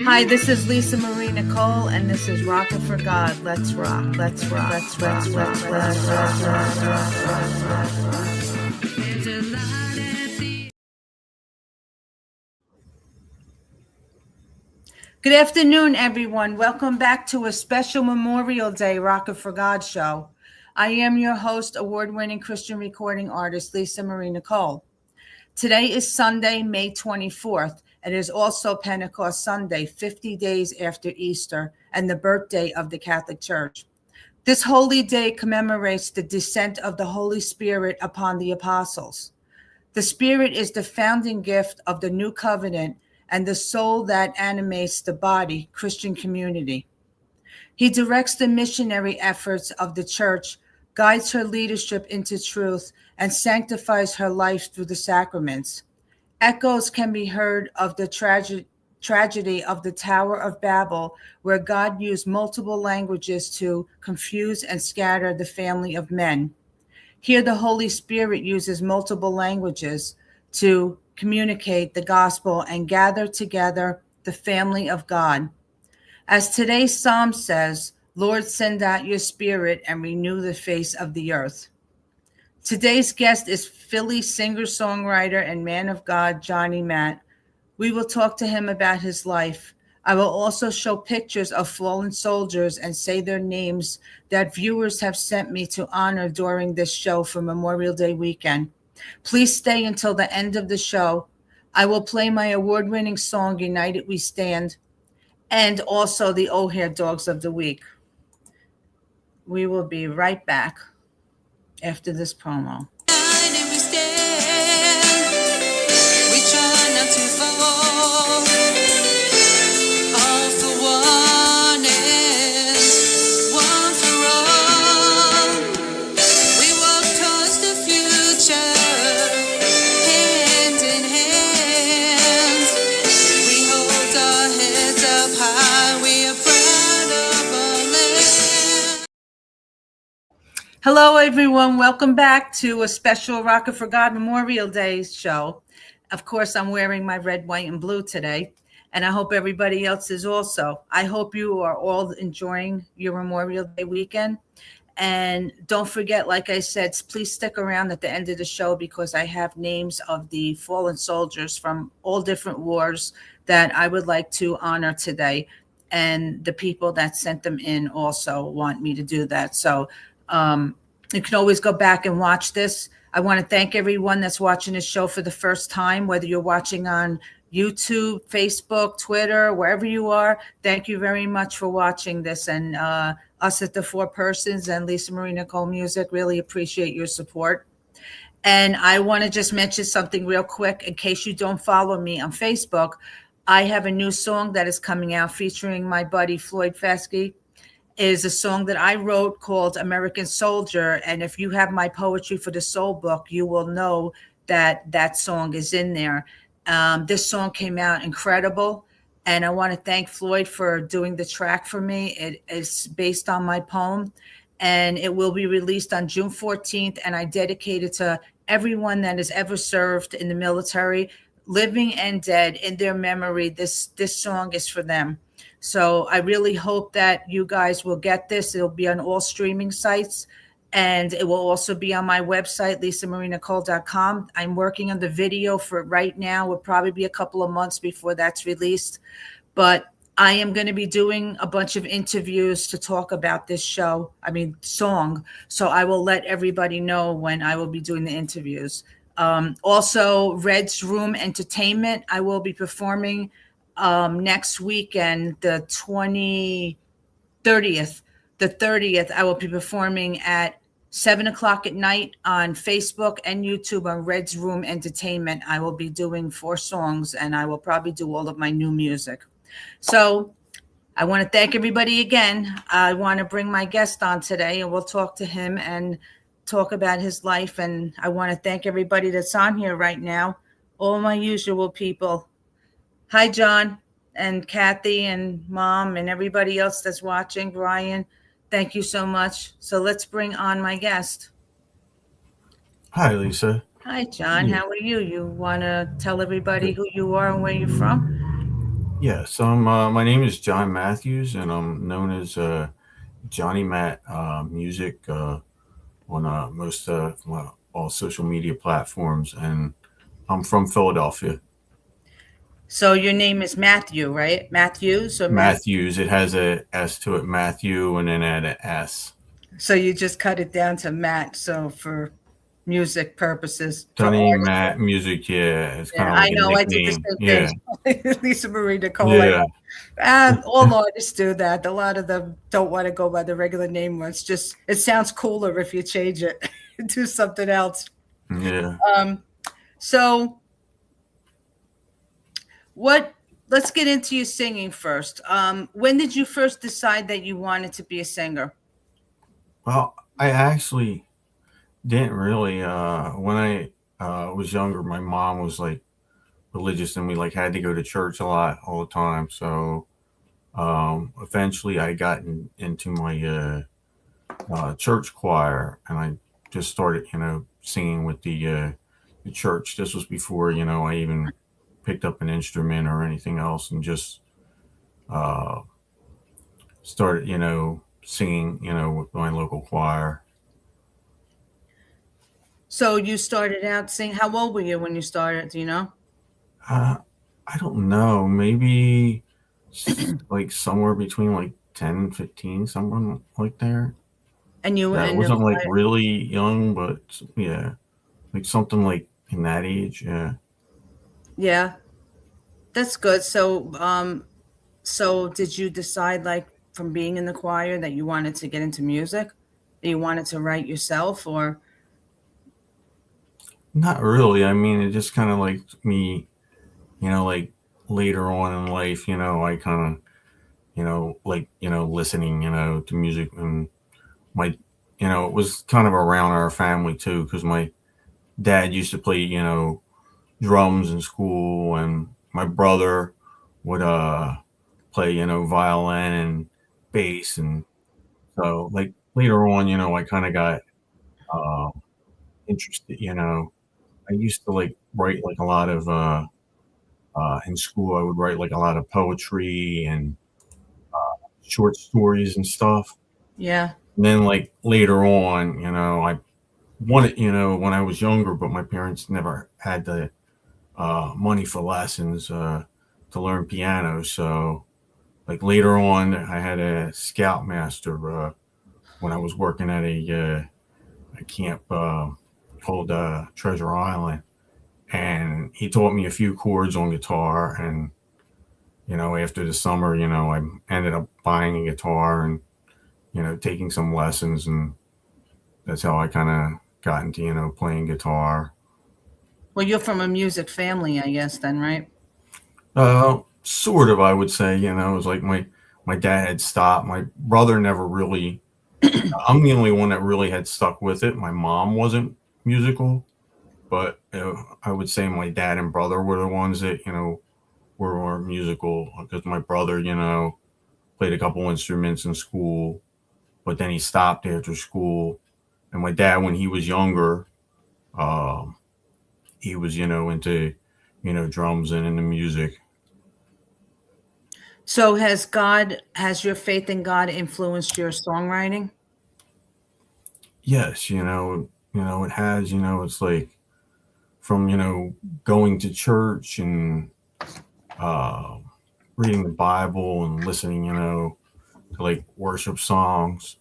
Hi, this is Lisa Marie Nicole, and this is Rockin' for God. Let's rock. Let's rock. Let's rock. Let's rock. Let's rock. Good afternoon, everyone. Welcome back to a special Memorial Day Rockin' for God show. I am your host, award-winning Christian recording artist, Lisa Marie Nicole. Today is Sunday, May 24th. It is also Pentecost Sunday, 50 days after Easter, and the birthday of the Catholic Church. This holy day commemorates the descent of the Holy Spirit upon the apostles. The Spirit is the founding gift of the new covenant and the soul that animates the body, Christian community. He directs the missionary efforts of the church, guides her leadership into truth, and sanctifies her life through the sacraments. Echoes can be heard of the tragedy of the Tower of Babel, where God used multiple languages to confuse and scatter the family of men. Here, the Holy Spirit uses multiple languages to communicate the gospel and gather together the family of God. As today's psalm says, Lord, send out your spirit and renew the face of the earth. Today's guest is Philly singer-songwriter and man of God, Johnny Matt. We will talk to him about his life. I will also show pictures of fallen soldiers and say their names that viewers have sent me to honor during this show for Memorial Day weekend. Please stay until the end of the show. I will play my award-winning song, United We Stand, and also the O'Hare Dogs of the Week. We will be right back after this promo. United we stand. We try not to fall. All for one and one for all. We walk towards the future, hand in hand. We hold our heads up high. We are proud of our land. Hello, everyone. Welcome back to a special Rockin' for God Memorial Day show. Of course, I'm wearing my red, white, and blue today, and I hope everybody else is also. I hope you are all enjoying your Memorial Day weekend. And don't forget, like I said, please stick around at the end of the show because I have names of the fallen soldiers from all different wars that I would like to honor today. And the people that sent them in also want me to do that. So you can always go back and watch this. I want to thank everyone that's watching this show for the first time, whether you're watching on YouTube, Facebook, Twitter, wherever you are. Thank you very much for watching this. And us at the Four Persons and Lisa Marie Nicole Music really appreciate your support. And I want to just mention something real quick in case you don't follow me on Facebook. I have a new song that is coming out featuring my buddy Floyd Fesky. It is a song that I wrote called American Soldier. And if you have my Poetry for the Soul book, you will know that that song is in there. This song came out incredible. And I want to thank Floyd for doing the track for me. It is based on my poem, and it will be released on June 14th. And I dedicate it to everyone that has ever served in the military, living and dead, in their memory. This song is for them. So I really hope that you guys will get this. It'll be on all streaming sites, and it will also be on my website, lisamarinicole.com. I'm working on the video for it right now. It will probably be a couple of months before that's released. But I am going to be doing a bunch of interviews to talk about this song. So I will let everybody know when I will be doing the interviews. Also, Red's Room Entertainment, I will be performing next weekend, the 30th, I will be performing at 7:00 at night on Facebook and YouTube on Red's Room Entertainment. I will be doing 4 songs, and I will probably do all of my new music. So I want to thank everybody again. I want to bring my guest on today, and we'll talk to him and talk about his life. And I want to thank everybody that's on here right now, all my usual people. Hi, John and Kathy and Mom and everybody else that's watching. Brian, thank you so much. So let's bring on my guest. Hi, Lisa. Hi, John. How are you? You want to tell everybody who you are and where you're from? Yeah, so my name is John Matthews, and I'm known as Johnny Matt Music on most well, all social media platforms, and I'm from Philadelphia. So your name is Matthew, right? Matthews or Matt? Matthews, it has a S to it, Matthew, and then add an S. So you just cut it down to Matt. So for music purposes, for Johnny artists. Matt Music, yeah, it's kind Yeah, of I like a know. I did the nickname. same Yeah, thing. Lisa Marie Nicole. yeah, All artists do that. A lot of them don't want to go by the regular name. It's just it sounds cooler if you change it to something else. yeah. Um, so what? Let's get into your singing first. When did you first decide that you wanted to be a singer? Well, I actually didn't really. When I was younger, my mom was like religious, and we like had to go to church a lot all the time. So eventually I got into my church choir, and I just started, singing with the church. This was before, I even picked up an instrument or anything else, and just uh, started, singing, with my local choir. So you started out singing. How old were you when you started? Do you know? Uh, I don't know, maybe like somewhere between like 10 and 15, somewhere like there. And you were Yeah, it in the wasn't like choir. really young, but yeah, like something like in that age. Yeah. Yeah, that's good. So did you decide, like, from being in the choir that you wanted to get into music? That you wanted to write yourself, or Not really. I mean, it just kind of like me, like later on in life, I kind of, like, listening, to music, and my, it was kind of around our family too, because my dad used to play, drums in school, and my brother would play, violin and bass. And so like later on, I kind of got uh interested, I used to like write like a lot of in school. I would write like a lot of poetry and short stories and stuff. yeah? And then like later on, I wanted, when I was younger, but my parents never had the money for lessons to learn piano. So like later on, I had a scoutmaster when I was working at a camp called Treasure Island, and he taught me a few chords on guitar. And after the summer, I ended up buying a guitar and taking some lessons, and that's how I kind of got into playing guitar. Well, you're from a music family, I guess, then, right? Sort of, I would say. It was like my dad had stopped. My brother never really. I'm the only one that really had stuck with it. My mom wasn't musical, but I would say my dad and brother were the ones that were more musical, because my brother, played a couple instruments in school, but then he stopped after school. And my dad, when he was younger, um, he was, into, drums and into music. So has your faith in God influenced your songwriting? Yes, it has, it's like from, going to church and uh, reading the Bible and listening, to like worship songs.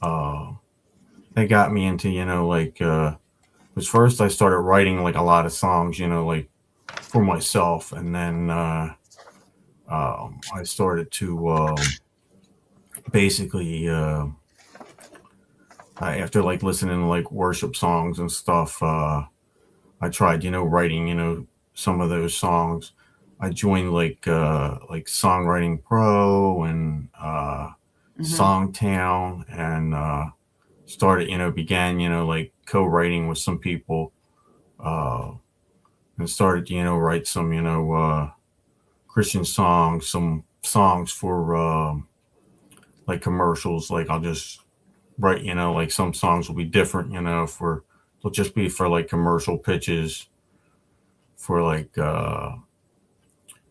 Uh, they got me into, like, because first I started writing like a lot of songs, like for myself. And then I started to basically, after like listening to like worship songs and stuff, I tried, writing, some of those songs. I joined like Songwriting Pro and Hmm. Songtown, and started, began, like co-writing with some people, uh, and started, write some, Christian songs, some songs for like commercials. Like I'll just write, like some songs will be different, for they'll just be for like commercial pitches for like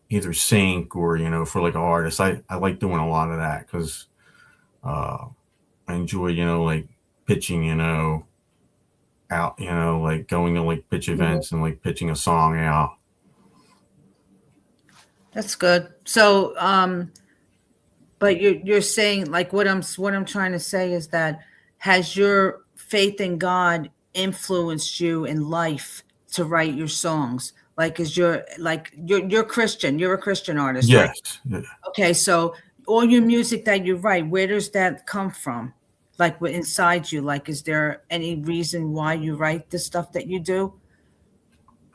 either sync or, for like an artist. I like doing a lot of that because I enjoy, like pitching, out, like going to like pitch events and like pitching a song out. That's good. So, but you're saying, like, what I'm trying to say is that, has your faith in God influenced you in life to write your songs? Like, you're Christian, you're a Christian artist, right? Yes. Yeah. Okay, so all your music that you write, where does that come from? Like, what inside you? Like, is there any reason why you write the stuff that you do?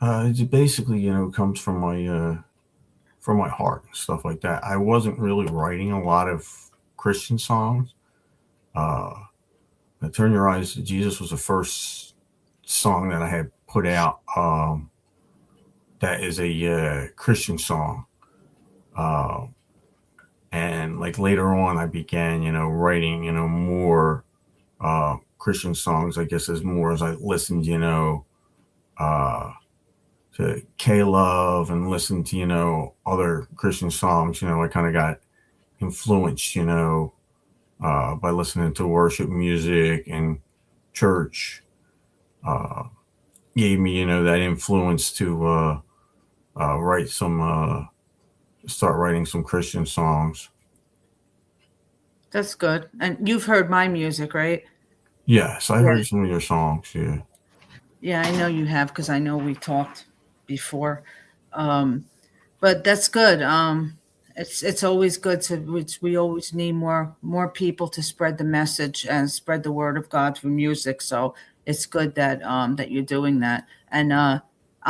It basically, comes from my heart and stuff like that. I wasn't really writing a lot of Christian songs. Turn Your Eyes to Jesus was the first song that I had put out. That is a Christian song. And like later on, I began, writing, more Christian songs, I guess, as I listened, to K-Love and listened to, other Christian songs. I kind of got influenced, by listening to worship music and church. Gave me, that influence to start writing some Christian songs. That's good. And you've heard my music, right? Yes, I heard some of your songs. Yeah. Yeah, I know you have, because I know we talked before. But that's good. It's always good we always need more people to spread the message and spread the word of God through music. So it's good that that you're doing that. And I'm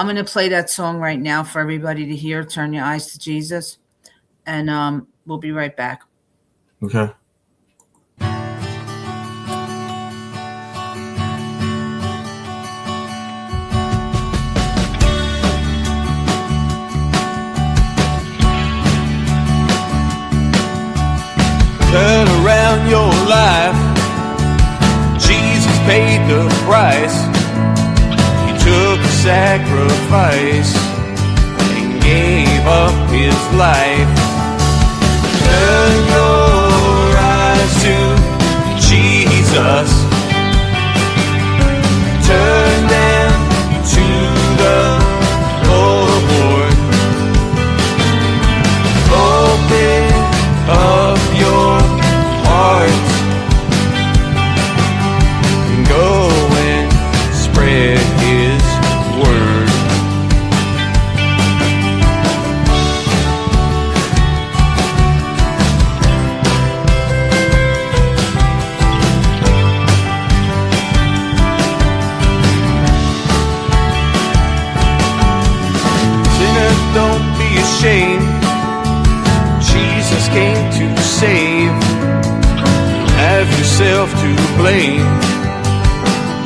going to play that song right now for everybody to hear. Turn Your Eyes to Jesus, and we'll be right back. Okay. Turn around your life. Jesus paid the price. He took a sacrifice and gave up his life. Turn your eyes to Jesus. Turn them to the Lord. Open up your heart and go and spread his word. Sinner, don't be ashamed. Jesus came to save. Have yourself to blame.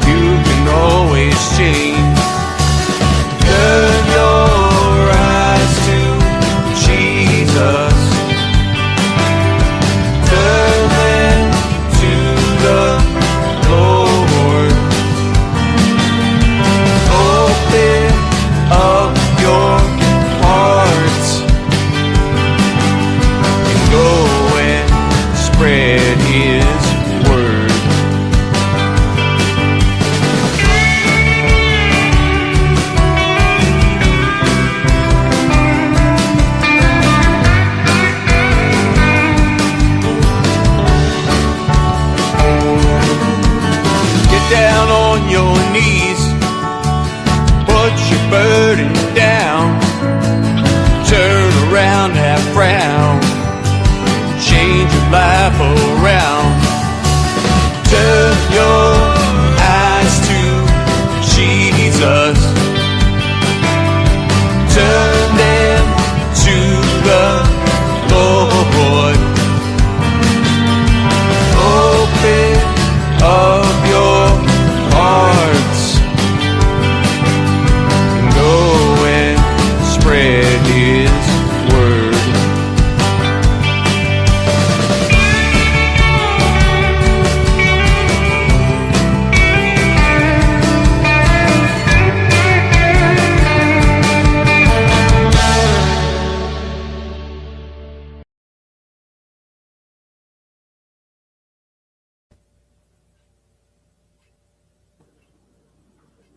You can always change. Turn your eyes to Jesus. Turn them to the Lord. Open up your hearts and go and spread his word.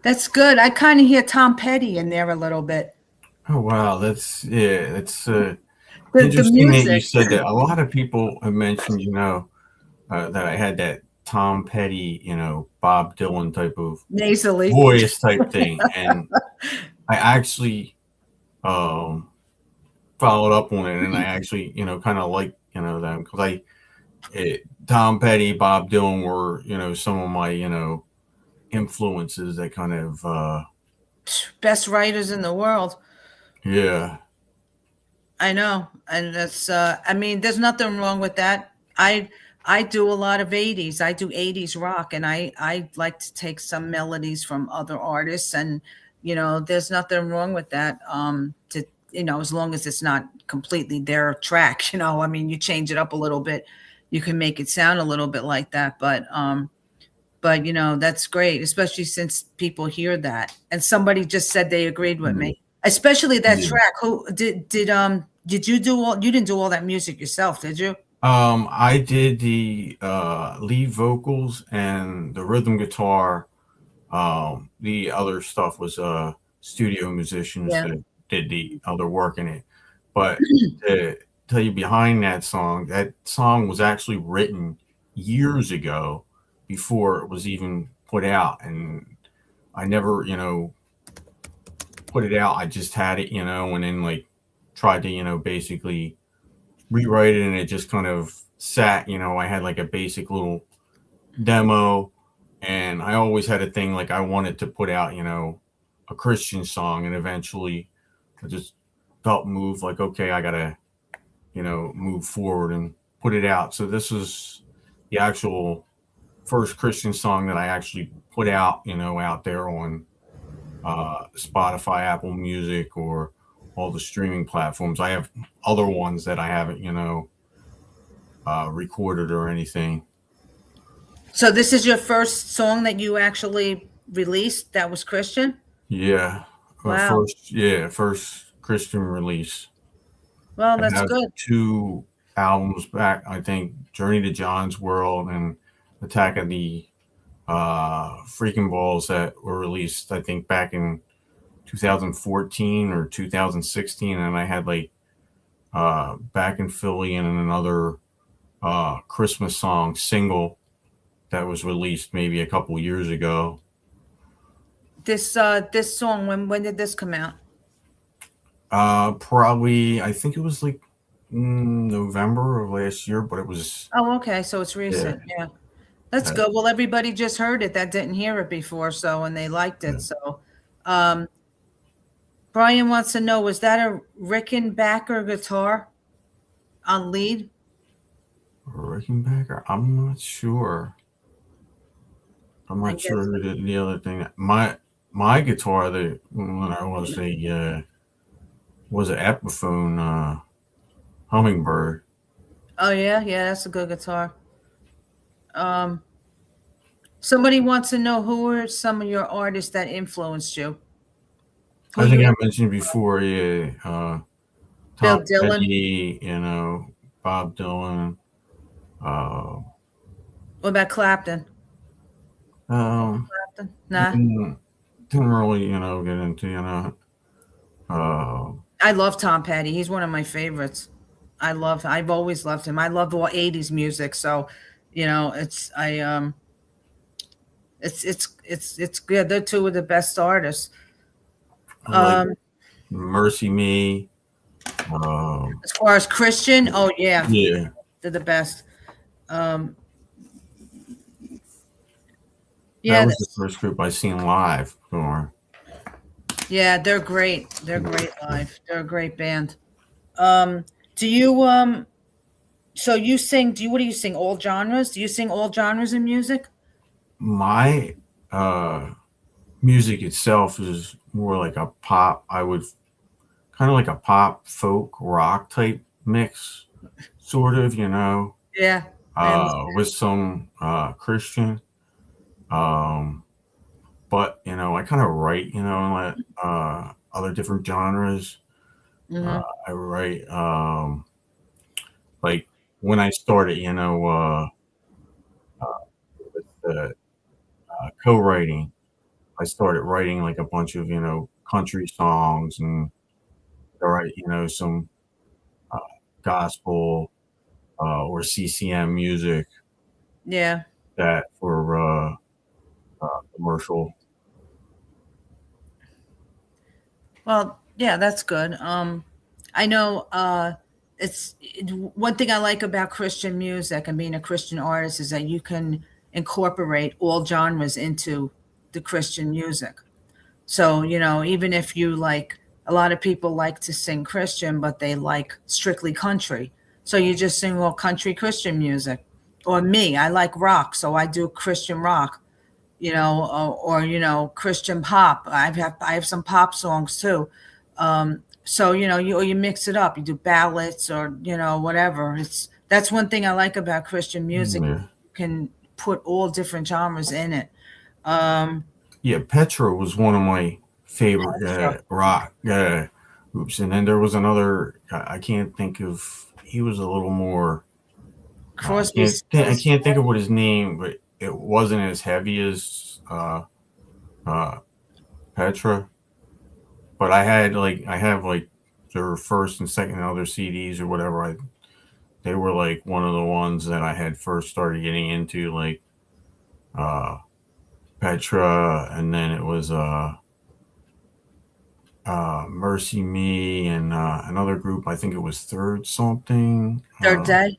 That's good. I kind of hear Tom Petty in there a little bit. Oh wow, that's The interesting that you music, said that. A lot of people have mentioned, that I had that Tom Petty, Bob Dylan type of nasally. voice type thing, and I actually um, followed up on it, and I actually, kind of like, them because Tom Petty, Bob Dylan were, some of my, influences that kind of, Best writers in the world. yeah, I know, and that's. I mean, there's nothing wrong with that. I do a lot of '80s. I do '80s rock, and I like to take some melodies from other artists, and there's nothing wrong with that. To as long as it's not completely their track. I mean, you change it up a little bit, you can make it sound a little bit like that, but that's great, especially since people hear that. And somebody just said they agreed with mm, me, especially that yeah. track. Who did you do all? You didn't do all that music yourself, did you? I did the lead vocals and the rhythm guitar. The other stuff was studio musicians Yeah. that did the other work in it. But to tell you behind that song was actually written years ago before it was even put out, and I never, put it out. I just had it, and then like tried to, basically rewrite it, and it just kind of sat. I had like a basic little demo, and I always had a thing like I wanted to put out, a Christian song, and eventually I just felt moved like, okay, I gotta, move forward and put it out. So this was the actual first Christian song that I actually put out, out there on Spotify, Apple Music, or all the streaming platforms. I have other ones that I haven't, recorded or anything. So this is your first song that you actually released that was Christian? Yeah, Wow. first Christian release. Well, I that's have good. two albums back. I think Journey to John's World and Attack of the Freaking Balls that were released. I think back in 2014 or 2016, and I had like Back in Philly and another Christmas song single that was released maybe a couple years ago. This song, when did this come out? Probably I think it was like November of last year, but it was Oh, okay. So it's yeah, recent. Yeah. That's uh, good. Well, everybody just heard it that didn't hear it before, so and they liked yeah. it. So um Brian wants to know, was that a Rickenbacker guitar on lead? Rickenbacker. I'm not sure. I'm I not sure guess. who did the other thing. My guitar, the when I was an Epiphone Hummingbird. Oh yeah, that's a good guitar. Um Somebody wants to know, who are some of your artists that influenced you? Who I think you I mentioned before, yeah, Bill Tom Dylan? Petty, Bob Dylan. Uh, What about Clapton? um, Clapton? Nah. didn't really, get into, uh, I love Tom Petty. He's one of my favorites. I've always loved him. I love all '80s music, so it's good. They're two of the best artists. I like Um, Mercy Me. Um, as far as Christian, oh yeah, yeah, they're the best. Um, that yeah, was the first group I seen live. For yeah, they're great. They're great live. They're a great band. Do you So you sing? What do you sing? All genres? Do you sing all genres in music? my music itself is more like a pop. I would kind of like a pop, folk, rock type mix, sort of, Yeah, I understand. with some Christian. Um, but I kind of write, like other different genres. Hmm. I write like when I started, with the co-writing. I started writing like a bunch of country songs and I write some uh, gospel or CCM music Yeah. that for commercial. Well, yeah, that's good. I know one thing I like about Christian music and being a Christian artist is that you can incorporate all genres into the Christian music. So, even if you like, a lot of people like to sing Christian, but they like strictly country. So you just sing all country Christian music. Or me, I like rock, so I do Christian rock, or Christian pop. I have some pop songs too. So you mix it up. You do ballads or whatever. That's one thing I like about Christian music. Yeah. You can put all different genres in it. Um, Yeah, Petra was one of my favorite rock groups, and then there was another. I can't think of. He was a little more. Crosby, I can't think of what his name, but it wasn't as heavy as Petra. But I have like their first and second and other CDs or whatever. They were like one of the ones that I had first started getting into, like Petra, and then it was Mercy Me and another group. I think it was Third something. Third Day.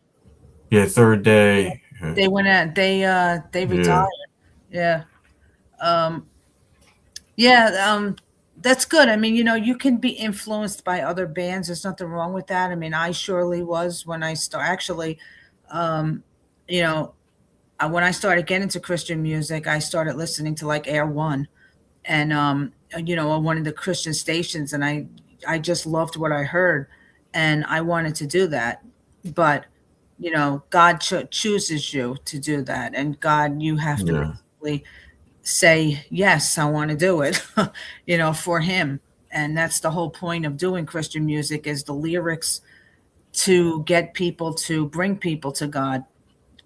Yeah, Third Day. They went out. They retired. Yeah. That's good. I mean, you can be influenced by other bands. There's nothing wrong with that. I mean, I surely was when I started. Actually, when I started getting into Christian music, I started listening to like Air One, and on one of the Christian stations, and I just loved what I heard, and I wanted to do that, but God chooses you to do that, and God, you have to basically say yes, I want to do it, for Him, and that's the whole point of doing Christian music is the lyrics to get people to bring people to God.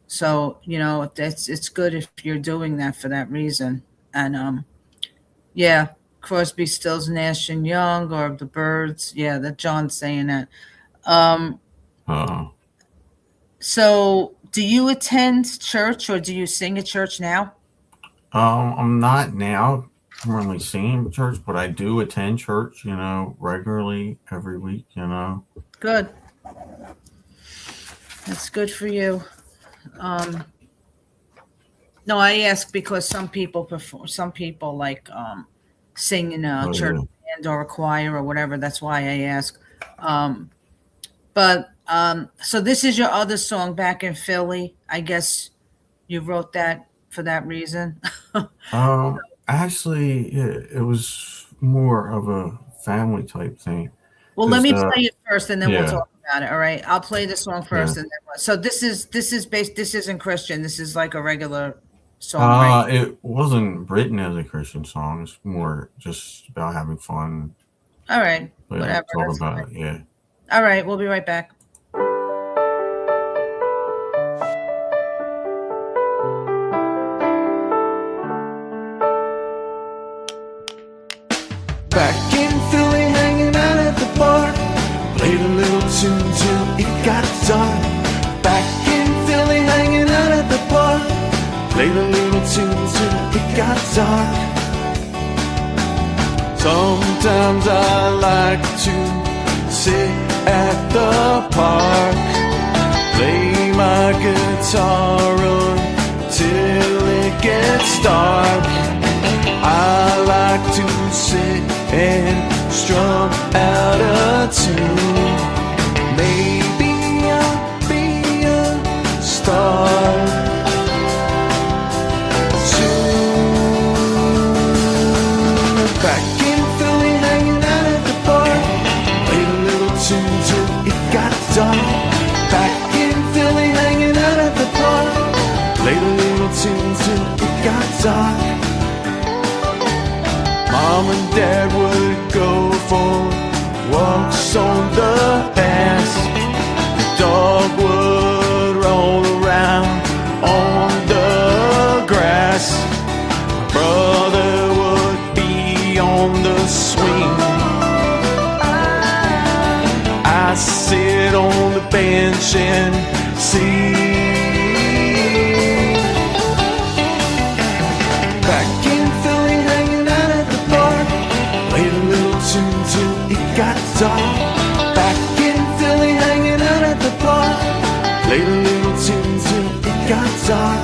So it's good if you're doing that for that reason. And yeah, Crosby, Stills, Nash and Young, or the Byrds. Yeah, that John's saying that. So do you attend church or do you sing at church now? I'm not now currently singing church, but I do attend church, regularly every week, Good. That's good for you. No, I ask because some people like sing in a church band or a choir or whatever. That's why I ask. So this is your other song, Back in Philly. I guess you wrote that for that reason. Actually, yeah, it was more of a family type thing. Well, let me play it first, and then we'll yeah. talk about it. All right, I'll play the song first, Yeah. and then so this isn't Christian. This is like a regular song. Right? It wasn't written as a Christian song. It's more just about having fun. All right, But whatever. talk That's about fine. it, yeah. All right, we'll be right back. Back in Philly, hanging out at the bar. Played a little tune till it got dark. Back in Philly, hanging out at the bar. Played a little tune till it got dark. Sometimes I like to sit at the park, play my guitar until it gets dark. I like to sit and strum out a tune. Maybe I'll be a star soon. Back in Philly, hanging out at the bar. Played a little tune till it got dark. Back in Philly, hanging out at the bar. Played a little tune till it got dark. Mom and Dad would go for walks on the pass. The dog would roll around on the grass. My brother would bench and sing. Back in Philly, hanging out at the bar, played a little tune till it got dark. Back in Philly, hanging out at the bar, played a little tune till it got dark.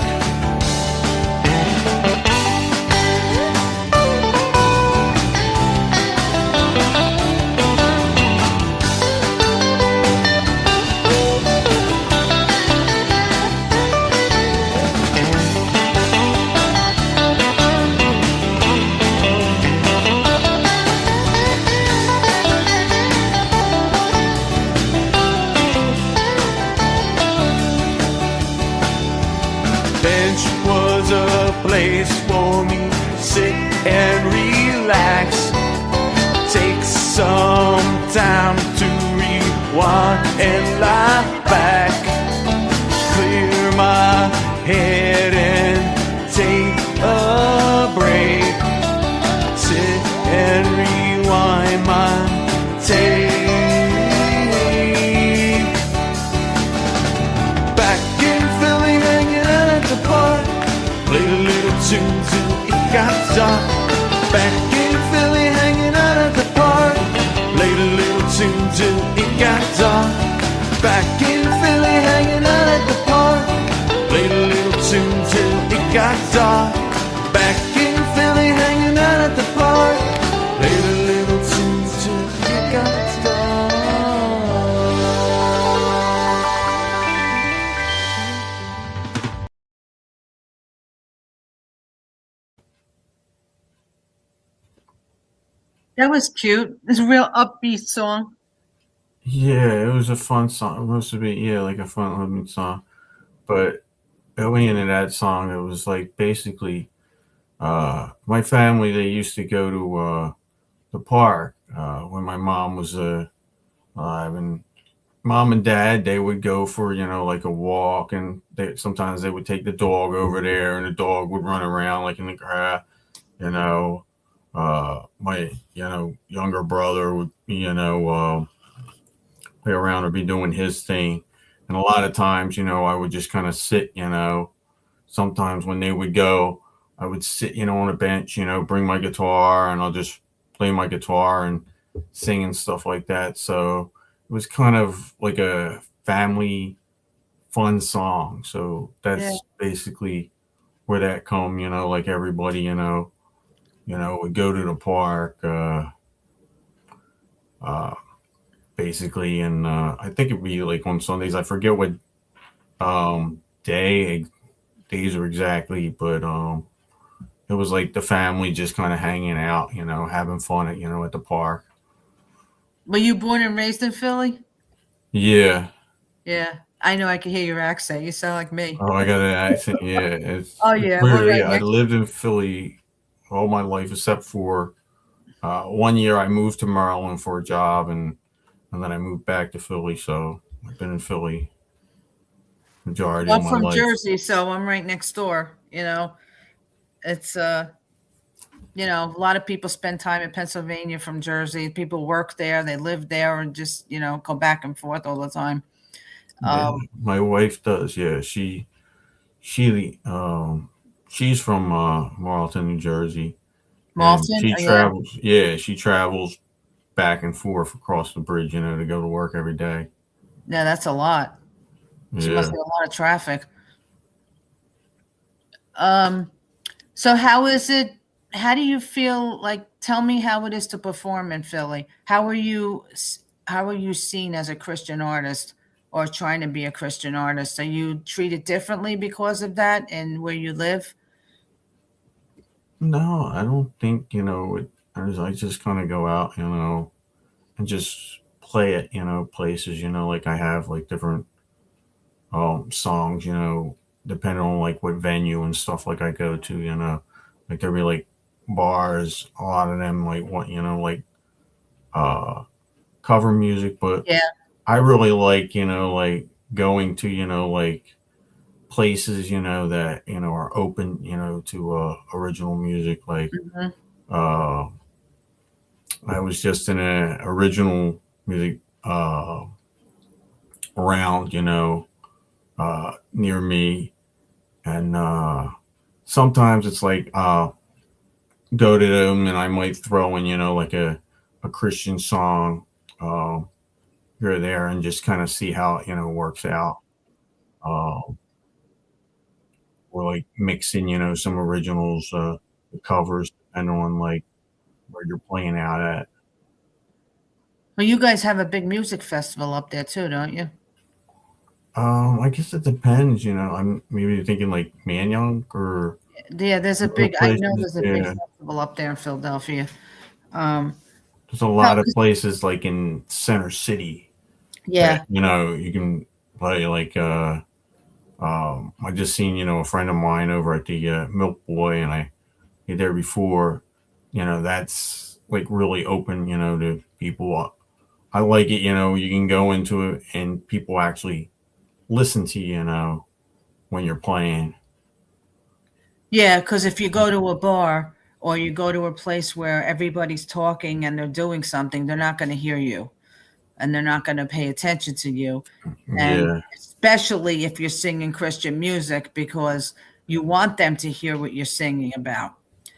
Bench was a place for me to sit and relax. Take some time to rewind and lie back. Clear my head and take a break. Sit and rewind my tape. Back in Philly, hanging out at the park, played a little tune till it got dark. Back in Philly, hanging out at the park, played a little tune till it got dark. Back in Philly, hanging out at the park, played a little tune till it got dark. Back in Philly, hanging out at the park, played a little tune till it got dark. That was cute. It's a real upbeat song. Yeah, it was a fun song. It must have been, yeah, like a fun upbeat song. But going into that song, it was like basically my family, they used to go to the park when my mom was alive. And mom and dad, they would go for, like a walk. And sometimes they would take the dog over there and the dog would run around like in the grass, you know. My, younger brother would, play around or be doing his thing. And a lot of times, I would just kind of sit, sometimes when they would go, I would sit, on a bench, bring my guitar and I'll just play my guitar and sing and stuff like that. So it was kind of like a family fun song. So that's basically where that come, like everybody, would go to the park, basically. And I think it'd be like on Sundays. I forget what days are exactly, but it was like the family just kind of hanging out, having fun at, at the park. Were you born and raised in Philly? Yeah. Yeah. I know I can hear your accent. You sound like me. Oh, I got an accent. Yeah. It's Oh, yeah. weird. We're right Yeah, I next- lived in Philly all my life except for 1 year I moved to Maryland for a job and then I moved back to Philly. So I've been in Philly majority I'm of my from life. Jersey, so I'm right next door. It's a lot of people spend time in Pennsylvania from Jersey. People work there, they live there, and just go back and forth all the time. Yeah, my wife does. Yeah, she's from Marlton, New Jersey. And Malton, she oh, yeah. travels. Yeah, she travels back and forth across the bridge, to go to work every day. Yeah, that's a lot. She must Yeah. have a lot of traffic. So how is it? How do you feel like? Tell me how it is to perform in Philly. How are you seen as a Christian artist or trying to be a Christian artist? Are you treated differently because of that and where you live? No, I don't think, I just kind of go out, and just play at, places, like I have like different songs, depending on like what venue and stuff like I go to, like there'll be like bars, a lot of them like want, like cover music, but Yeah. I really like, like going to, like places, that, are open, to original music. Like Mhm. I was just in a original music around, near me. And sometimes it's like go to them and I might throw in, like a Christian song here or there and just kind of see how, works out. Um, or like mixing, some originals, covers, depending on like where you're playing out at. Well, you guys have a big music festival up there too, don't you? I guess it depends, I'm maybe thinking like Manayunk or Yeah, other I know places. there's a big Yeah, festival up there in Philadelphia. Um, there's a no, lot of places like in Center City that yeah, you can play like. I just seen a friend of mine over at the Milk Boy, and I been there before. That's like really open, to people. I like it. You can go into it and people actually listen to you, when you're playing. yeah, because if you go to a bar or you go to a place where everybody's talking and they're doing something, they're not going to hear you and they're not going to pay attention to you. And Yeah, especially if you're singing Christian music because you want them to hear what you're singing about.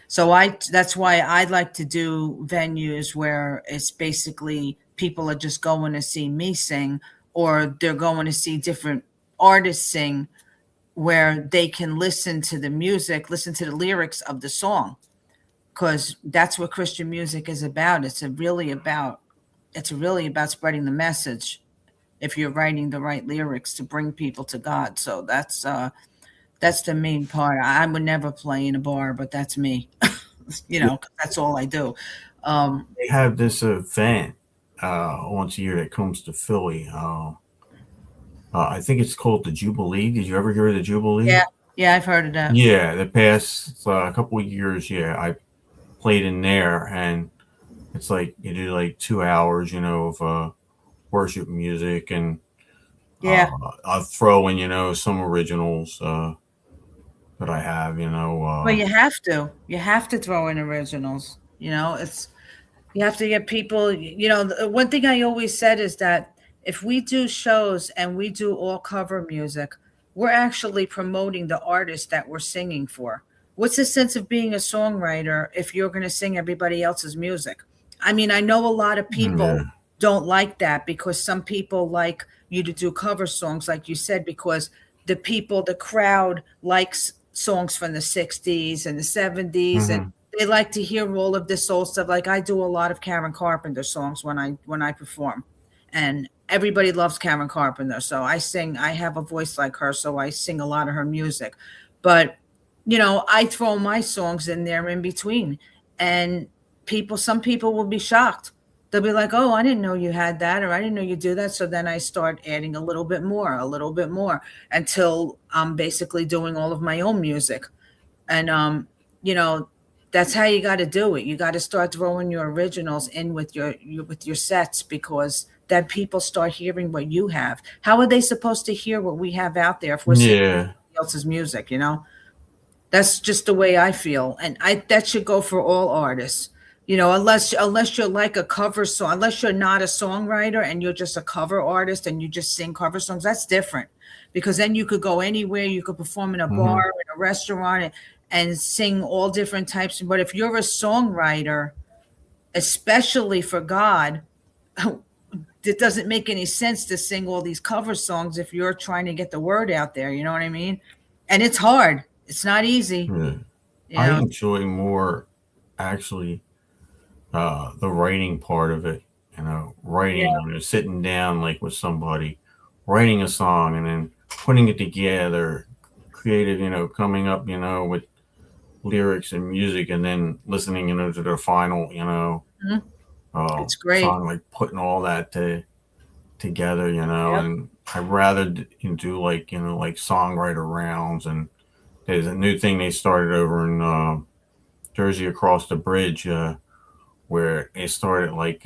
So that's why I like to do venues where it's basically people are just going to see me sing or they're going to see different artists sing where they can listen to the music, listen to the lyrics of the song because that's what Christian music is about. It's really about spreading the message if you're writing the right lyrics to bring people to God. So that's the main part. I would never play in a bar, but that's me. 'Cause that's all I do. they have this event once a year that comes to Philly. I think it's called the Jubilee. Did you ever hear of the Yeah, Jubilee? yeah, I've heard of that. Yeah, the past couple of years, yeah, I played in there, and it's like you do like 2 hours, of worship music, and Yeah. I'll throw in, some originals that I have, Well, you have to. You have to throw in originals. It's you have to get people. The one thing I always said is that if we do shows and we do all cover music, we're actually promoting the artist that we're singing for. What's the sense of being a songwriter if you're going to sing everybody else's music? I mean, I know a lot of people yeah, don't like that because some people like you to do cover songs, like you said, because the crowd likes songs from the 60s and the 70s and hmm, they like to hear all of this old stuff. Like I do a lot of Karen Carpenter songs when I perform, and everybody loves Karen Carpenter. So I have a voice like her, so I sing a lot of her music. But I throw my songs in there in between, and some people will be shocked. They'll be like, "Oh, I didn't know you had that," or "I didn't know you do that." So then I start adding a little bit more, until I'm basically doing all of my own music. And you know, that's how you got to do it. You got to start throwing your originals in with your sets because then people start hearing what you have. How are they supposed to hear what we have out there if we're singing yeah, somebody else's music? That's just the way I feel, and I that should go for all artists. Unless you're like a cover song, unless you're not a songwriter and you're just a cover artist and you just sing cover songs, that's different. Because then you could go anywhere, you could perform in a bar, hmm, in a restaurant, and sing all different types. But if you're a songwriter, especially for God, it doesn't make any sense to sing all these cover songs if you're trying to get the word out there. You know what I mean? And it's hard. It's not easy. yeah. You I know? enjoy more actually the writing part of it. Yeah. Writing, sitting down like with somebody, writing a song, and then putting it together, creative, coming up, with lyrics and music, and then listening, to the final, Mhm. It's great. song, like putting all that together, Yep. and I'd rather do like, like songwriter rounds. And there's a new thing they started over in Jersey across the bridge, where they started like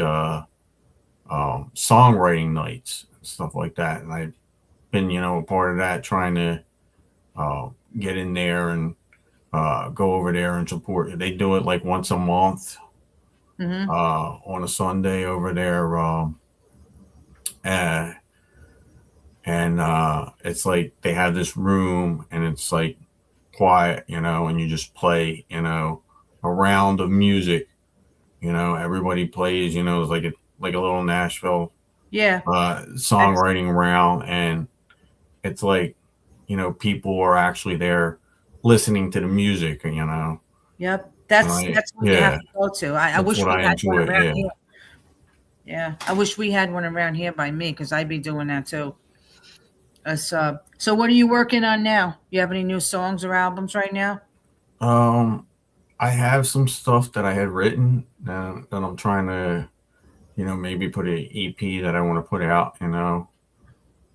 songwriting nights and stuff like that. And I've been, a part of that, trying to get in there and go over there and support. They do it like once a month Hmm. on a Sunday over there. Uh, and it's like they have this room, and it's like quiet, and you just play, a round of music. Everybody plays. It's like a little Nashville Yeah. songwriting round, and it's like people are actually there listening to the music. Yep. And That's what you have yeah, to go to. I that's wish what we I had one enjoy. around Yeah. here. Yeah. I wish we had one around here by me because I'd be doing that too. So what are you working on now? You have any new songs or albums right now? Um, I have some stuff that I had written that I'm trying to, maybe put an EP that I want to put out,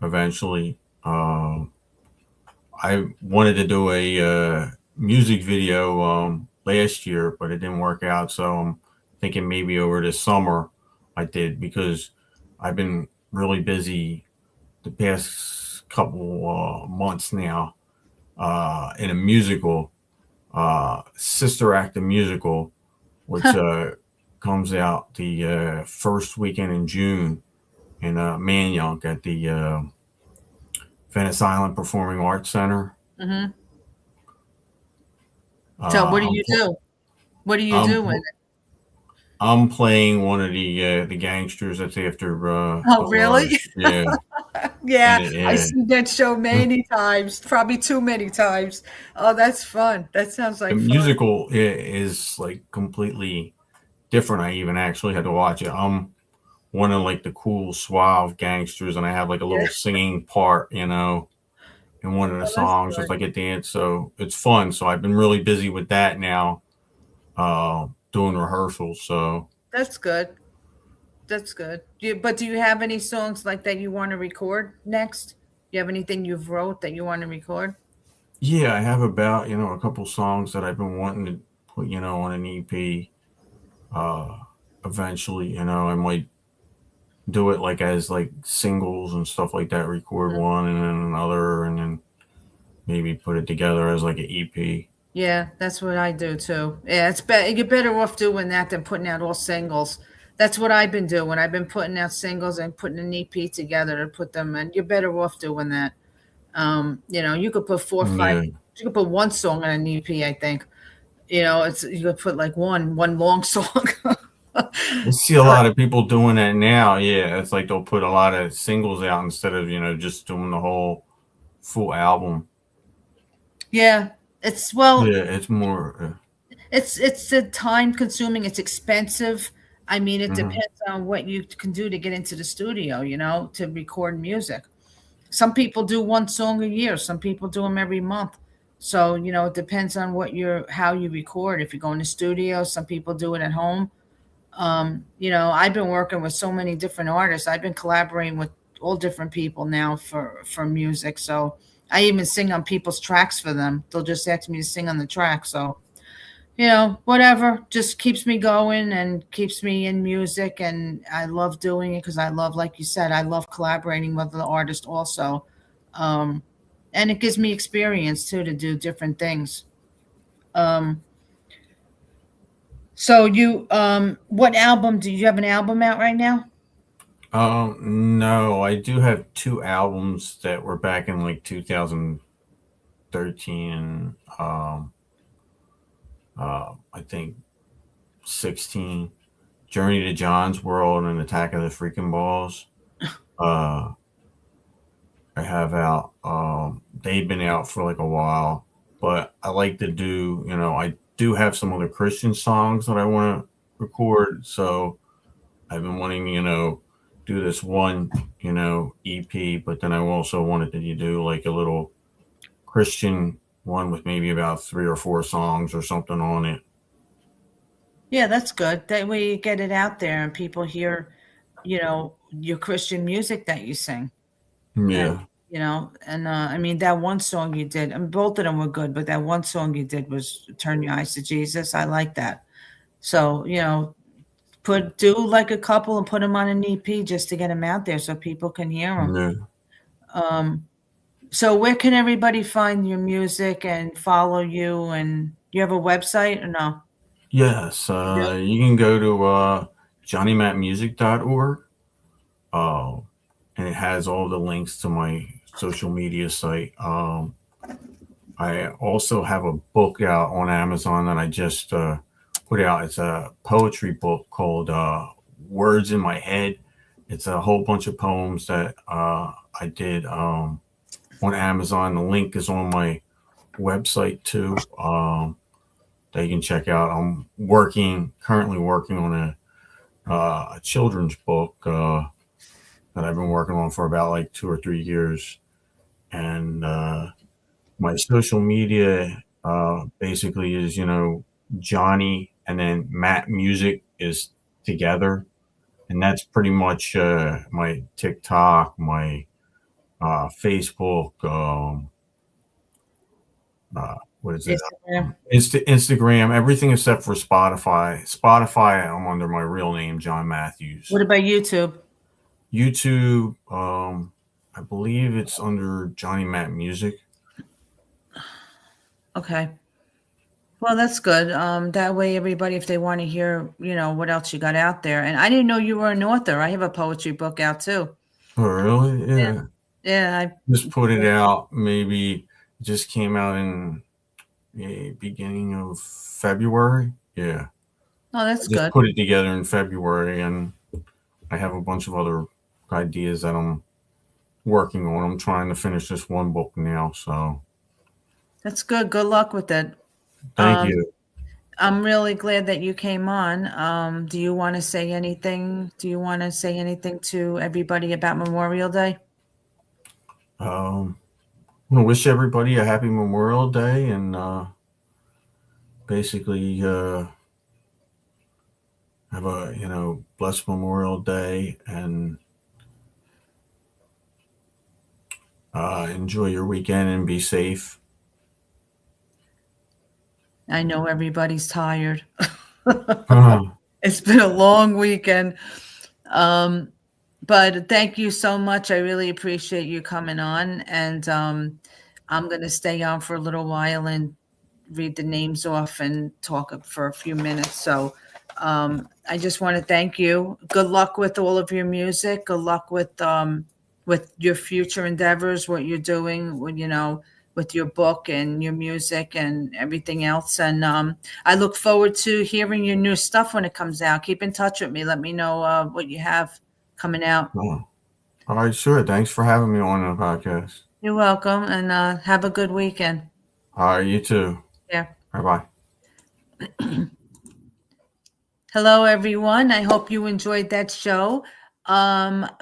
eventually. I wanted to do a music video last year, but it didn't work out. So I'm thinking maybe over this summer I did, because I've been really busy the past couple months now in a musical, Sister Act, a musical, which comes out the first weekend in June in Manayunk at the Venice Island Performing Arts Center. Mm-hmm. So what do I'm you do? What do you I'm do with it? I'm playing one of the gangsters that's after Oh, the really? horse. Yeah, and Yeah, I've yeah, seen that show many times, probably too many times. Oh, that's fun. That sounds the like fun. musical is like completely different. I even actually had to watch it. I'm one of like the cool suave gangsters, and I have like a Yeah, little singing part, in one of the oh, that's songs, good. just like a dance. So it's fun. So I've been really busy with that now, doing rehearsals. So That's good. That's good. But do you have any songs like that you want to record next? Do you have anything you've wrote that you want to record? yeah, I have about a couple songs that I've been wanting to put on an EP. Uh, Eventually, I might do it like as like singles and stuff like that. Record one and then another, and then maybe put it together as like an EP. Yeah, that's what I do too. Yeah, it's better. You're better off doing that than putting out all singles. That's what I've been doing. I've been putting out singles and putting an EP together to put them in. You're better off doing that. You could put four or five. Yeah, You could put one song on an EP. I think. You could put like one long song. I see a lot of people doing that now. Yeah, it's like they'll put a lot of singles out instead of just doing the whole full album. Yeah, Yeah, it's more. it's a time consuming. It's expensive. I mean, it Mhm. depends on what you can do to get into the studio. To record music. Some people do one song a year. Some people do them every month. So it depends on how you record. If you go in the studio, some people do it at home. I've been working with so many different artists. I've been collaborating with all different people now for music. So I even sing on people's tracks for them. They'll just ask me to sing on the track. So whatever, just keeps me going and keeps me in music. And I love doing it because I love, like you said, I love collaborating with the artist also. Um, and it gives me experience too to do different things. Um, what album do you have an album out right now? No, I do have two albums that were back in like 2013. I think 16. Journey to John's World and Attack of the Freaking Balls. Uh, I have out. They've been out for like a while, but I like to do. I do have some other Christian songs that I want to record. So I've been wanting, do this one, EP, but then I also wanted to do like a little Christian one with maybe about 3 or 4 songs or something on it. Yeah, that's good. That way you get it out there and people hear, your Christian music that you sing. And, Yeah, I mean, that one song you did, and both of them were good, but that one song you did was Turn Your Eyes to Jesus. I like that. So, do like a couple and put them on an EP just to get them out there so people can hear them. yeah. So where can everybody find your music and follow you? And you have a website or no? Yes, You do? you can go to johnnymattmusic.org. Uh, and it has all the links to my social media site. I also have a book out on Amazon that I just put out. It's a poetry book called Words in My Head. It's a whole bunch of poems that I did on Amazon. The link is on my website too, that you can check out. I'm currently working on a children's book that I've been working on for about like 2 or 3 years. And my social media basically is, Johnny and then Matt Music is together. And that's pretty much my TikTok, my Facebook, what is it? Instagram. Instagram, everything except for Spotify. Spotify, I'm under my real name, John Matthews. What about YouTube? YouTube, I believe it's under Johnny Matt Music. Okay. Well, that's good. That way, everybody, if they want to hear, what else you got out there. And I didn't know you were an author. I have a poetry book out too. Oh, really? Yeah. Yeah. I Just put it out. Maybe it just came out in the beginning of February. Yeah. Oh, that's Just good. put it together in February, and I have a bunch of other ideas that I'm working on. I'm trying to finish this one book now, so That's good. Good luck with it. thank you. I'm really glad that you came on. Do you want to say anything? Do you want to say anything to everybody about Memorial Day? I want to wish everybody a happy Memorial Day, and basically have a blessed Memorial Day, and enjoy your weekend and be safe. I know everybody's tired. Uh, It's been a long weekend. But thank you so much. I really appreciate you coming on. And I'm going to stay on for a little while and read the names off and talk for a few minutes. So I just want to thank you. Good luck with all of your music. Good luck with your future endeavors, what you're doing, with your book and your music and everything else. And I look forward to hearing your new stuff when it comes out. Keep in touch with me. Let me know what you have coming out. all right, sure. Thanks for having me on the podcast. You're welcome. And have a good weekend. All right, you too. Yeah. Bye-bye. Hello, everyone. I hope you enjoyed that show.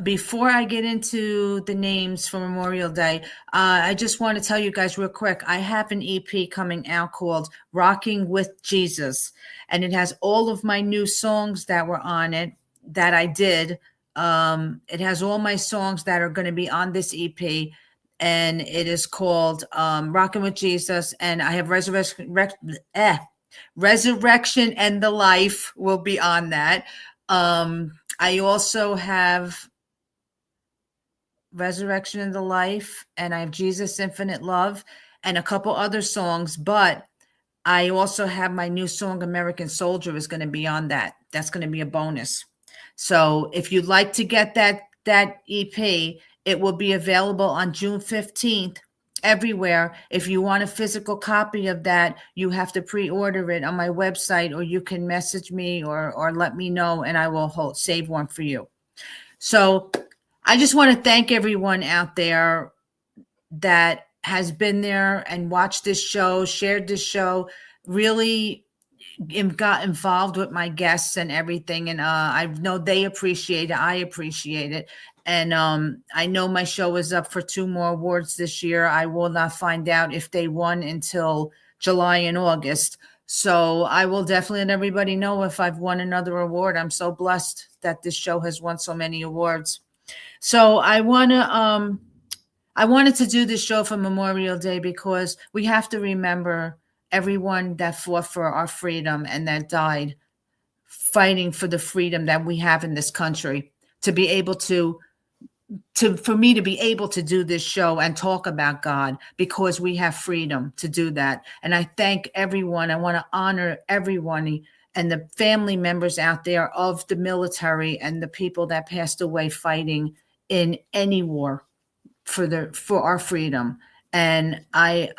Before I get into the names for Memorial Day, I just want to tell you guys real quick. I have an EP coming out called Rocking with Jesus, and it has all of my new songs that were on it that I did. It has all my songs that are going to be on this EP, and it is called Rocking with Jesus, and I have Resurrection and the Life will be on that. I also have Resurrection and the Life, and I have Jesus Infinite Love, and a couple other songs, but I also have my new song, American Soldier, is going to be on that. That's going to be a bonus. So if you'd like to get that EP, it will be available on June 15th everywhere. If you want a physical copy of that, you have to pre-order it on my website, or you can message me or let me know, and I will save one for you. So I just want to thank everyone out there that has been there and watched this show, shared this show, really got involved with my guests and everything. And I know they appreciate it. I appreciate it. And I know my show is up for 2 more awards this year. I will not find out if they won until July and August. So I will definitely let everybody know if I've won another award. I'm so blessed that this show has won so many awards. So I wanted to do this show for Memorial Day because we have to remember everyone that fought for our freedom and that died fighting for the freedom that we have in this country, to be able for me to be able to do this show and talk about God, because we have freedom to do that. And I thank everyone. I want to honor everyone and the family members out there of the military and the people that passed away fighting in any war for our freedom. And I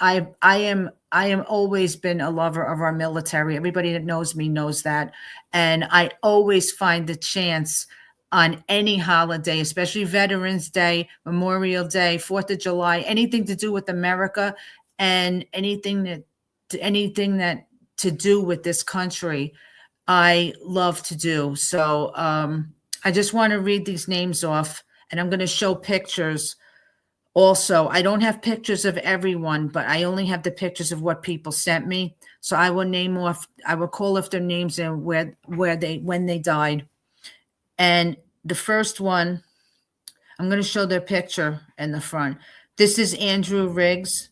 am always been a lover of our military. Everybody that knows me knows that. And I always find the chance on any holiday, especially Veterans Day, Memorial Day, 4th of July, anything to do with America and anything that to do with this country, I love to do. So I just want to read these names off, and I'm going to show pictures. Also, I don't have pictures of everyone, but I only have the pictures of what people sent me. So I will call off their names and when they died. And the first one, I'm going to show their picture in the front. This is Andrew Riggs.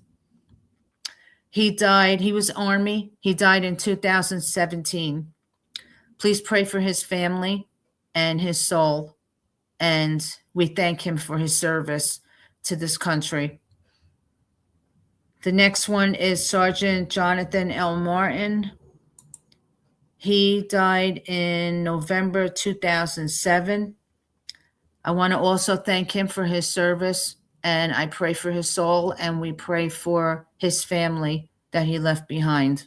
He died. He was Army. He died in 2017. Please pray for his family and his soul. And we thank him for his service to this country. The next one is Sergeant Jonathan L. Martin. He died in November 2007. I want to also thank him for his service, and I pray for his soul, and we pray for his family that he left behind.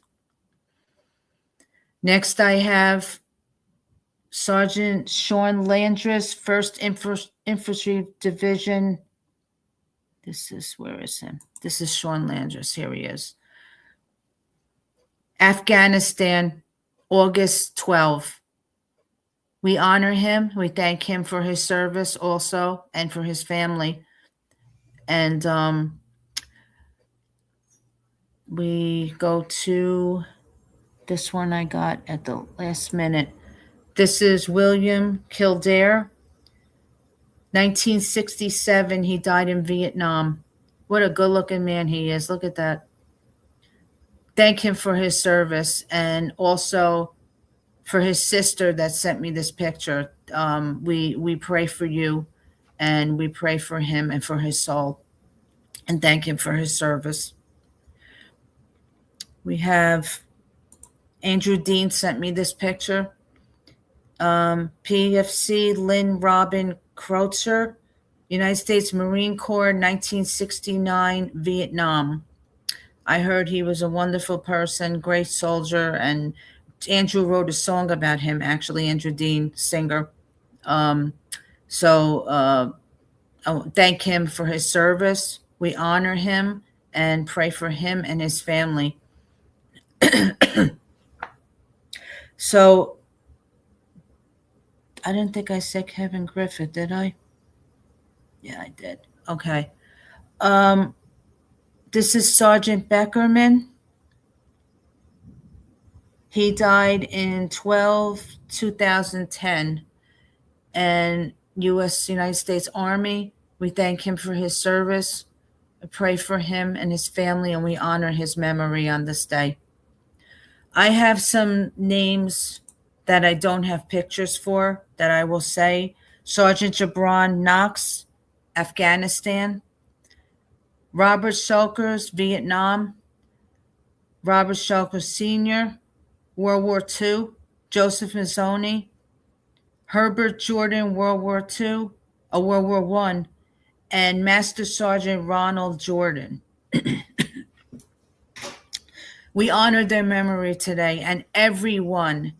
Next, I have Sergeant Sean Landris, 1st Infantry Division. Where is him? This is Sean Landris. Here he is. Afghanistan, August 12. We honor him. We thank him for his service also and for his family. And we go to this one I got at the last minute. This is William Kildare. 1967, he died in Vietnam. What a good-looking man he is. Look at that. Thank him for his service, and also for his sister that sent me this picture. We pray for you, and we pray for him and for his soul, and thank him for his service. We have Andrew Dean sent me this picture. PFC Lynn Robin Kreutzer, United States Marine Corps, 1969, Vietnam. I heard he was a wonderful person, great soldier, and Andrew wrote a song about him, actually, Andrew Dean, singer. I thank him for his service. We honor him and pray for him and his family. So, I didn't think I said Kevin Griffith, did I? Yeah, I did. Okay. This is Sergeant Beckerman. He died in 2010, and United States Army. We thank him for his service. I pray for him and his family, and we honor his memory on this day. I have some names that I don't have pictures for that I will say. Sergeant Jabron Knox, Afghanistan. Robert Shulkers, Vietnam. Robert Shulkers Sr., World War II. Joseph Mazzoni. Herbert Jordan, World War II, World War I. And Master Sergeant Ronald Jordan. We honor their memory today, and everyone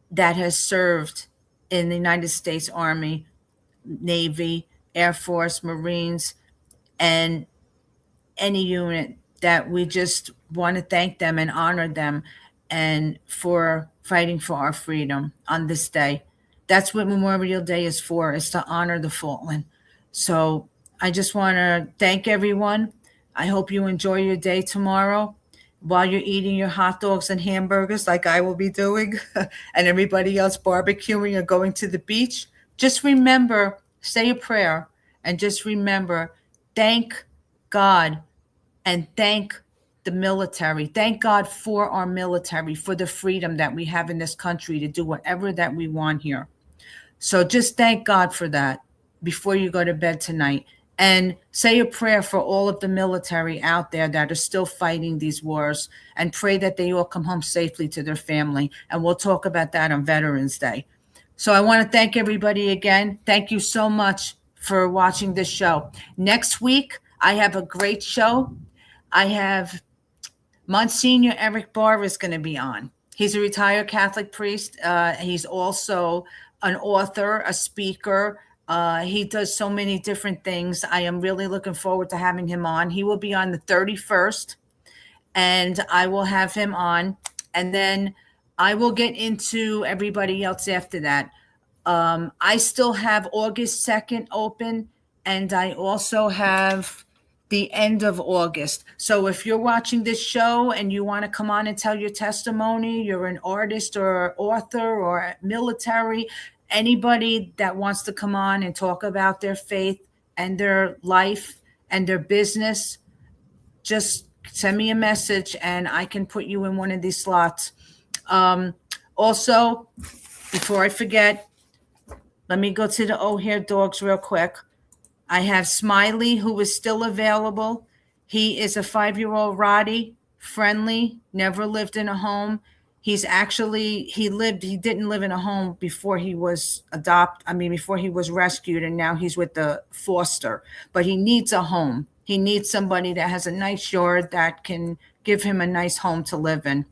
that has served in the United States Army, Navy, Air Force, Marines, and any unit, that we just want to thank them and honor them and for fighting for our freedom on this day. That's what Memorial Day is for, is to honor the fallen. So I just want to thank everyone. I hope you enjoy your day tomorrow while you're eating your hot dogs and hamburgers like I will be doing and everybody else barbecuing or going to the beach. Just remember, say a prayer, and just remember, thank God and thank the military. Thank God for our military, for the freedom that we have in this country to do whatever that we want here. So just thank God for that before you go to bed tonight. And say a prayer for all of the military out there that are still fighting these wars, and pray that they all come home safely to their family. And we'll talk about that on Veterans Day. So I want to thank everybody again. Thank you so much for watching this show. Next week, I have a great show. I have Monsignor Eric Barr is going to be on. He's a retired Catholic priest. He's also an author, a speaker. He does so many different things. I am really looking forward to having him on. He will be on the 31st, and I will have him on. And then I will get into everybody else after that. I still have August 2nd open, and I also have the end of August. So if you're watching this show and you want to come on and tell your testimony, you're an artist or author or military, anybody that wants to come on and talk about their faith and their life and their business, just send me a message and I can put you in one of these slots. Also, before I forget, let me go to the O'Hare dogs real quick. I have Smiley, who is still available. He is a 5-year-old Roddy, friendly, never lived in a home. He didn't live in a home before he was before he was rescued, and now he's with the foster. But he needs a home. He needs somebody that has a nice yard that can give him a nice home to live in.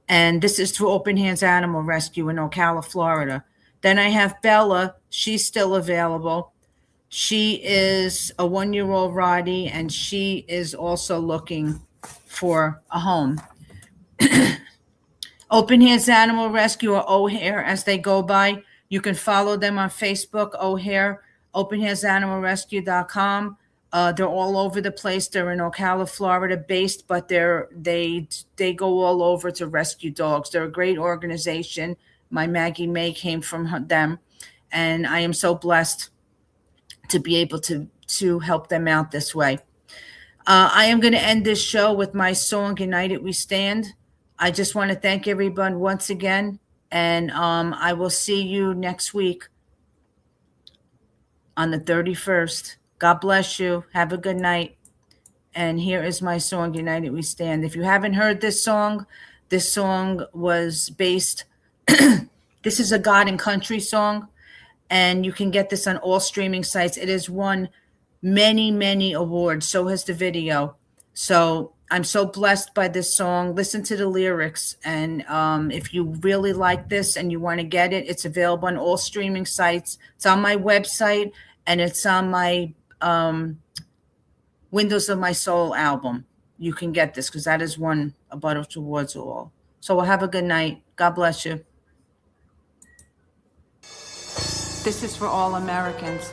And this is through Open Hands Animal Rescue in Ocala, Florida. Then I have Bella. She's still available. She is a 1-year-old Roddy, and she is also looking for a home. Open Hands Animal Rescue, or O'Hare as they go by. You can follow them on Facebook, O'Hare, openhandsanimalrescue.com. They're all over the place. They're in Ocala, Florida based, but they go all over to rescue dogs. They're a great organization. My Maggie May came from them, and I am so blessed to be able to help them out this way. I am going to end this show with my song, United We Stand. I just want to thank everyone once again, and I will see you next week on the 31st. God bless you. Have a good night. And here is my song, United We Stand. If you haven't heard this song was based, this is a God and Country song, and you can get this on all streaming sites. It has won many, many awards. So has the video. So I'm so blessed by this song. Listen to the lyrics. And if you really like this and you want to get it, it's available on all streaming sites. It's on my website, and it's on my Windows of My Soul album. You can get this because that has won a bunch of awards all. So we'll have a good night. God bless you. This is for all Americans.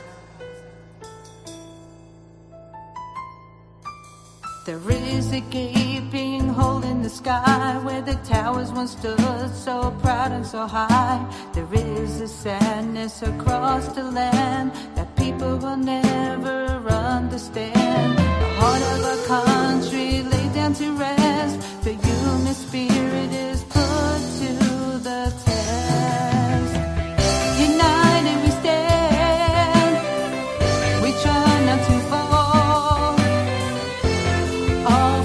There is a gaping hole in the sky where the towers once stood so proud and so high. There is a sadness across the land that people will never understand. The heart of our country laid down to rest. The human spirit is put to the test. United we stand. We try not to fall. All